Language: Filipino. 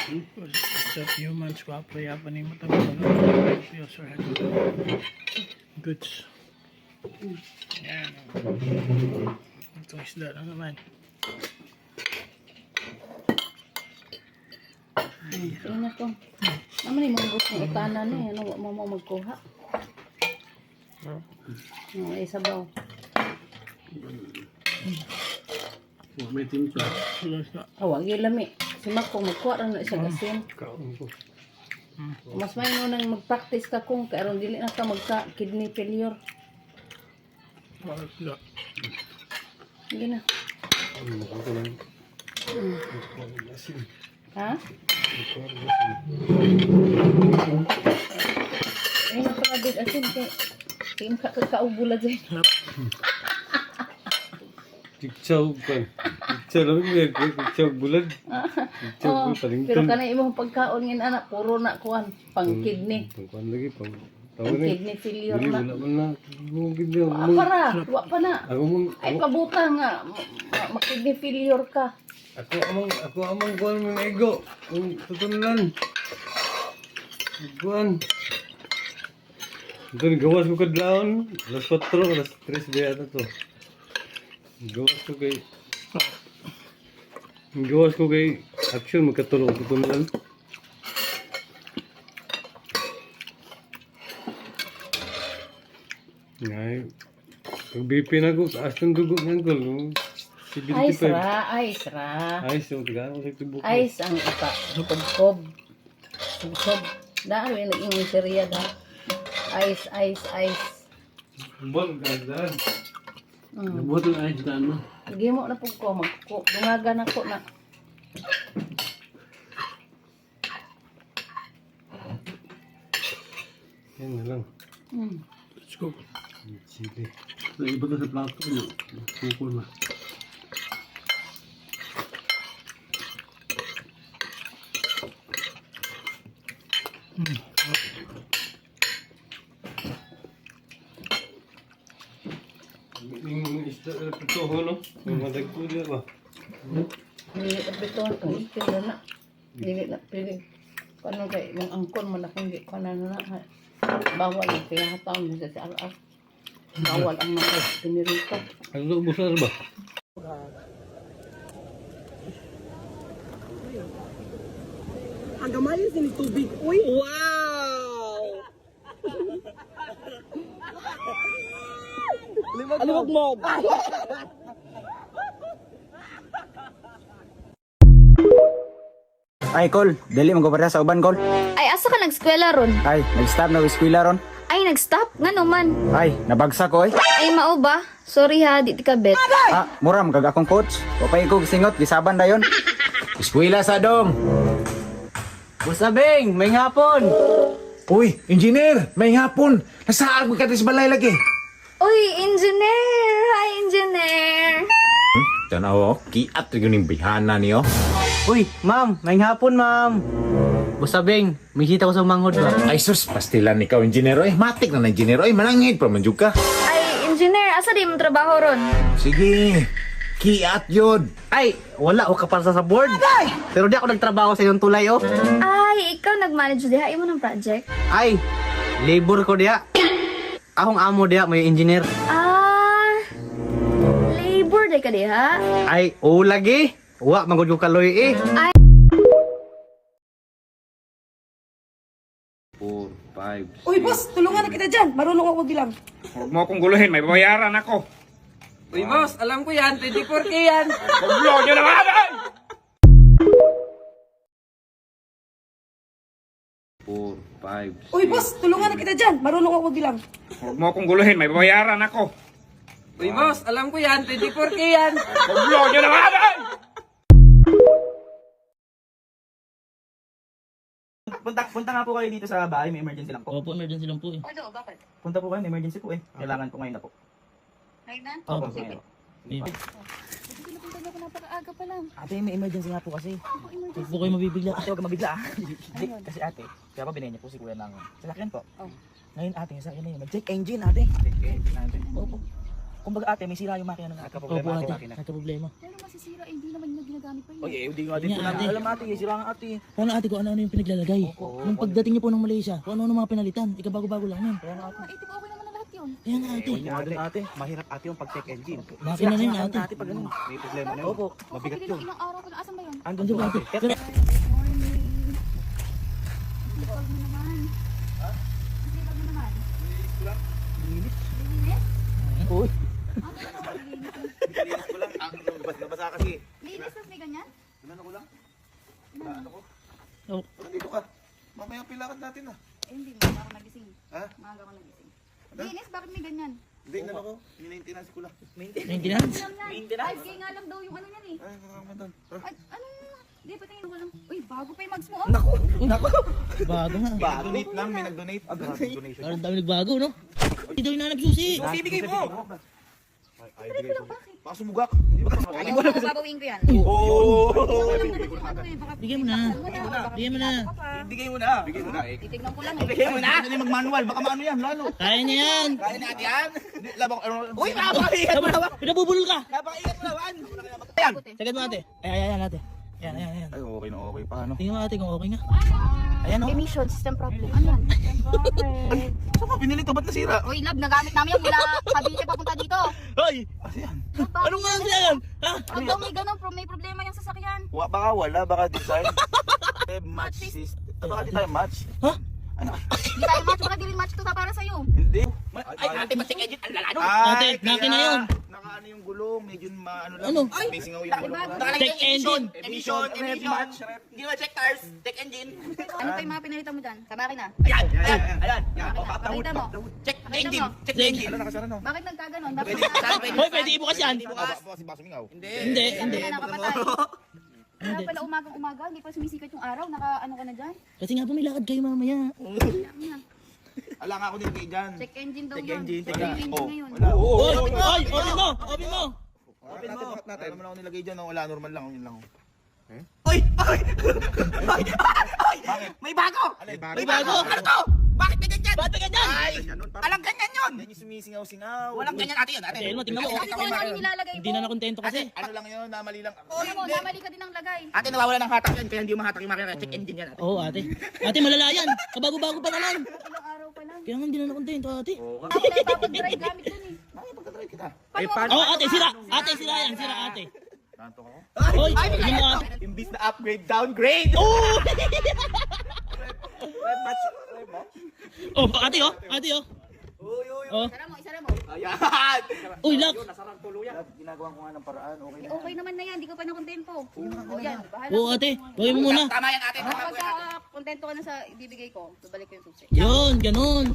What's up, humans? Wapo yapan ni mata mo. Goods. Yan. Itong isda na naman. Kaya na to. Naman yung mga gusto ng utanan eh. Ano, wag mo magkuha. Isabaw. May timpla. Wag yung lami. Si Makong magkuha rin na siya gasin. Mas may nang mag-practice ka kung karon dili na ka magka-kidney failure. Hindi na. Ha? Ay, napakabit asin kay Kim kakaubo la dyan. Tiksaw pa. Tiksaw lang may tiksaw bulag. Tiksaw Oh, pa paling pero kanay imong pagkaon ngin anak puro na kuan pang kidney. Pangkuan lagi pang Pang taon ni. kidney failure Dili na. wala man na. Mungkin na. Para, wa pa na. Ako mong Ay pabuta nga makidney failure ka. ako amang kuan mo ego. Kung tutunan. Kuan. Ito gawas ko kadlaon. Alas 4, alas 3 ba yata to. Gawas ko kay action magkatulog ko tunan. Ngay. Pag BP na ko, aston dugo ng kol. Ice ra, ice ra. Ice yung tigaan ko sa tubok. Ice ang ipa. Kubkob. Kubkob. Daan rin naging seriya da. Ice, ice, ice. Bon, ganda. Nabuhat ang ice daan mo. Lagi mo na po ko. Dungagan ako na. Yan na lang. Let's go. Chili. Iba ka sa plato mo. Kukul na. Yung isda ito ho no? Yung madagpo dyan ba? Dili na bituan ko. Ipin na na. Dili na pilig. Kano kay yung angkon malaking di ko na na. Bawal ang kaya hataon mo sa alas. Bawal ang mga pinirita. Ano busar ba? Ang gamay yung tubig. Uy! Wow! Alimag mo! Ay, Col. Dali mo pareha sa uban, Col. Ay, asa ka nag-eskwela ron? Ay, nag-stop na eskwela ron. Ay, nag-stop? Nga naman. Ay, nabagsak ko, Ay, mao ba? Sorry ha, di ka bet. Ah, muram, kag akong coach. Wapay ko singot, gisaban dayon. Eskwela sa dong. Busabing! May hapon! Uy, engineer! May hapon! Nasaan mo katis balay lagi? Uy, engineer! Hi, engineer! Tanaw, kiat rin yung bihana niyo. Uy, ma'am! May hapon, ma'am! Busabing! May hita ko sa manghod ba? Ay sus, pastilan ikaw, engineer. Ay, matik na engineer. Ay, manangit pa man jud ka. Ay, engineer, asa di mo trabaho ron? Sige, kiat yun. Ay! Wala ako kapasa sa board! Pero di ako nagtrabaho sa iyong tulay, oh! Ay, ikaw nag-manage diha imo ng project? Ay! Labor ko diya! Akong amo diya, may engineer. Ah, labor day ka diha? Ay, oo lagi! Wa, magod ko kaloy eh! Ay, 4, 5, Uy, boss, tulungan na kita dyan. Marunong ako bilang. Huwag mo akong guluhin, may babayaran ako. Uy, boss! Alam ko yan! 24K yan! Pablo nyo naman! 4, 5, Uy, boss, tulungan na kita dyan. Marunong ako bilang. Huwag mo akong guluhin, may babayaran ako. Uy, boss! Alam ko yan! 24K yan! Pablo nyo naman! Punta nga po kayo dito sa bahay, may emergency lang po. Opo, emergency lang po eh. Ano, bakit? Punta po kayo, may emergency po eh. Kailangan po ngayon na po. Ngayon na? Opo, Sige. Napunta ako napaka-aga pa lang. Ate, may emergency nga po kasi. Huwag po kayo mabibigla. Ate, huwag ka mabigla ah. Hindi, kasi ate, kaya pa binayin niya po si kuya ng sasakyan po. Oh. Ngayon ate, sa akin na yun, mag-check engine ate. Check engine ate. Opo. Kumbaga ate, may sira yung makina ng ate. Opo ate, nagka-problema. Pero masisira, eh, hindi naman niya ginagamit pa yun. Oy, hindi nga din Yan, po namin ate. alam ate, sira nga ate. Paano ate kung ano-ano yung pinaglalagay? Nung pagdating niyo po ng Malaysia, kung ano-ano mga pinalitan, ikabago-bago lang yun. Kaya nga ate. Ah, eh, di ba okay naman na lahat yun? Kaya nga ate, Huwag nga din ate, mahirap ate yung pag-check engine. makina na yun ate. Ate pag ganun, may problema na yun. Opo, mabigat Kakabili yun. ng ilang araw ko na. Asan ba yun? Andun Ano po ba ate. ate? Pero, Sipag mo naman. Sipag mo naman. Linis? Uy. Linis ko lang. Nabasa kasi. Linis mas may ganyan? Ano ko lang? oh, Nandito ka. Mamaya pilakan natin ah. Eh, hindi. Maaga ako nagising. Ha? Maaga ako nagising. Linis, bakit may ganyan? Hindi, ano ko? Maintenance ko lang. maintenance. Alam na. Maintenance? 5K nga lang daw yung ano yan eh. Ay, nakakamandan. Ay, ano? Di, patingin ko lang. Uy, bago pa yung mags mo. Oh. Naku! Bago nga. Nag-donate lang, may nag-donate. Donation. Parang dami nagbago, no? Dito yung nanap susi. Bibigay mo! Balik ko lang, bakit? Baka sumugak. Ano mo, babawiin ko yan. Oo! Ano naman eh, baka Bigyan mo na. Bigyan mo na. Bigay mo na. Bigay mo na. titignan ko lang eh. Bigay mo na. Ano yung mag-manual? Baka maano yan, lalo. Kaya niya yan. Kaya natin yan. Hindi, labang, uy, napakaingat mo naman. Pinabubulol ka. Napakaingat mo naman. Ayan. Sagad mo ate. Ayan ate. Ayan. Ay, okay na okay pa, ano? Tingnan mo ate kung okay nga. Ayan o. Emission system problem. Ano yan? Saan ka pinili to? Ba't nasira? Uy, love, nagamit namin yung mula Cavite papunta dito. Hoy! Kasi yan. Anong nga yan? Ha? Pag daw may ganun, may problema yung sasakyan. Baka wala, baka design. Match system. Baka di tayo match. Ha? Hindi tayo match, baka di rin match to para sa'yo. Hindi. Ay, ate, masik edit, ang lalano. Ate, makina yun. Nakaano yung gulong, medyo maano lang. Ano? May singaw yung gulong. Check engine. Emission, match. Hindi naman check tires, check engine. Ano pa yung mga pinalitan mo dyan? Sa makina? Ayan. Pakita mo. Check Pakita engine, mo. check engine. Ano nakasara no? Bakit nagkaganon? Bakit Hoy, pwede ibukas yan. Kasi baka sumingaw. Hindi. na nakapatay? Kaya pala umaga, hindi pa sumisikat yung araw, ano ka na dyan? Kasi nga po may lakad kayo mamaya. Ala nga ako nilagay dyan. Check engine daw Check yun. engine, Check teka. engine Oh, ngayon. wala. Hoy! Hoy! Open mo! Open mo! Open mo. Natin. Ano naman ako nilagay dyan, no? Wala, normal lang. Yun lang. Uy! May bago! Ano, May bago! Ano to? Bakit may ganyan? Ba't ba ganyan? Ay! Alang ganyan yun! Yan yung sumisingaw-singaw. Walang ganyan ate yun, ate. Ate, Elmo, tingnan mo. Kasi kung ano yung nilalagay Hindi mo. na nakontento kasi. Ano lang yun, namali lang. Ano mo, namali ka din ang lagay. Ate, nawawala ng hatak yan, kaya hindi mahatak yung makina. Check engine yan, ate. Oo ate. Ate, malala yan. Kabago-bago pa naman. Ilang araw pa lang. Kaya nga hindi na nakontento ate. Ako na ipapag-drive gamit dun eh. Bakit pagka-try kita? Oo ate, sira. Ate, sira yan. Sira ate. Tanto ko. Hoy! Hindi mo ate. Imbis na upgrade, downgrade! Oh! Oh, ate oh. Ate oh. Oh. Isara mo. Ayan! Uy, lock. Ginagawa ko nga ng paraan, okay na. Okay naman na yan, di ka pa na-kontento. O yan, bahala. Oo ate. Gawin mo muna. Tama yan, ate. Tama po yan. Kapag kontento ka na sa ibibigay ko, babalik ko yung susi. Yun, ganun.